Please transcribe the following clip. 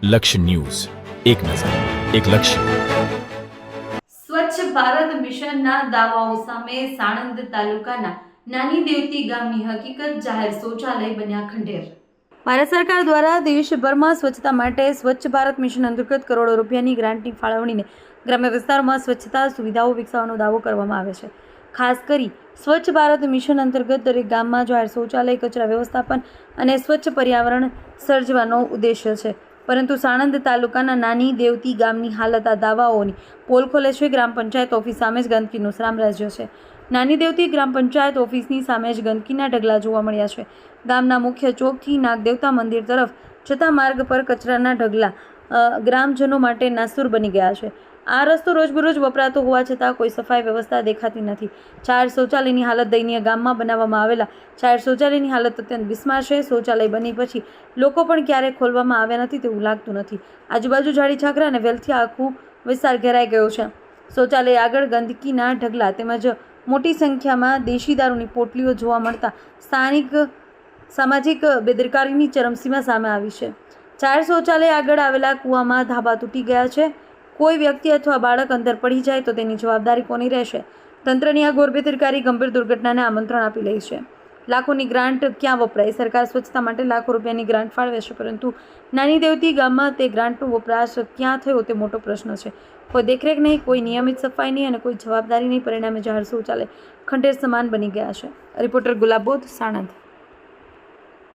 લક્ષ્ય ન્યૂઝ, એક નજર, એક લક્ષ્ય. સ્વચ્છ ભારત મિશનના દાવાઓ સામે સાણંદ તાલુકાના નાની દેવતી ગામની હકીકત જાહેર શૌચાલય બન્યા ખંડેર. ભારત સરકાર દ્વારા દેશભરમાં સ્વચ્છતા માટે સ્વચ્છ ભારત મિશન અંતર્ગત કરોડો રૂપિયાની ગ્રાન્ટની ફાળવણીને ગ્રામ્ય વિસ્તારોમાં સ્વચ્છતા સુવિધાઓ વિકસાવવાનો દાવો કરવામાં આવે છે. ખાસ કરી સ્વચ્છ ભારત મિશન અંતર્ગત દરેક ગામમાં જાહેર શૌચાલય, કચરા વ્યવસ્થાપન અને સ્વચ્છ પર્યાવરણ સર્જવાનો ઉદ્દેશ્ય છે. પરંતુ સાણંદ તાલુકાના નાની દેવતી ગામની હાલત આ દાવાઓની પોલ ખોલે છે. ગ્રામ પંચાયત ઓફિસ સામે જ ગંદકીનું સામ્રાજ્ય છે. નાની દેવતી ગ્રામ પંચાયત ઓફિસની સામે જ ગંદકીના ઢગલા જોવા મળ્યા છે. ગામના મુખ્ય ચોકથી નાગદેવતા મંદિર તરફ જતા માર્ગ પર કચરાના ઢગલા ગ્રામજનો માટે નાસુર બની ગયા છે. આ રસ્તો રોજબરોજ વપરાતો હોવા છતાં કોઈ સફાઈ વ્યવસ્થા દેખાતી નથી. જાહેર શૌચાલયની હાલત દયનીય. ગામમાં બનાવવામાં આવેલા જાહેર શૌચાલયની હાલત અત્યંત બિસ્માર છે. શૌચાલય બની પછી લોકો પણ ક્યારેય ખોલવામાં આવ્યા નથી તેવું લાગતું નથી. આજુબાજુ ઝાડી ઝાકરા અને વેલથી આખું વિસ્તાર ઘેરાઈ ગયો છે. શૌચાલય આગળ ગંદકીના ઢગલા તેમજ મોટી સંખ્યામાં દેશી દારૂની પોટલીઓ જોવા મળતા સ્થાનિક સામાજિક બેદરકારીની ચરમસીમા સામે આવી છે. જાહેર શૌચાલય આગળ આવેલા કૂવામાં ધાબા તૂટી ગયા છે. કોઈ વ્યક્તિ અથવા બાળક અંદર પડી જાય તો તેની જવાબદારી કોની રહેશે? તંત્રની આ ઘોર બેદરકારી ગંભીર દુર્ઘટનાને આમંત્રણ આપી રહી છે. લાખોની ગ્રાન્ટ ક્યાં વપરાય? સરકાર સ્વચ્છતા માટે લાખો રૂપિયાની ગ્રાન્ટ ફાળવે છે, પરંતુ નાની દેવતી ગામમાં તે ગ્રાન્ટનો વપરાશ ક્યાં થયો તે મોટો પ્રશ્ન છે. કોઈ દેખરેખ નહીં, કોઈ નિયમિત સફાઈ નહીં અને કોઈ જવાબદારી નહીં. પરિણામે જાહેર શૌચાલય ખંડેર સમાન બની ગયા છે. રિપોર્ટર ગુલાબોદ, સાણંદ.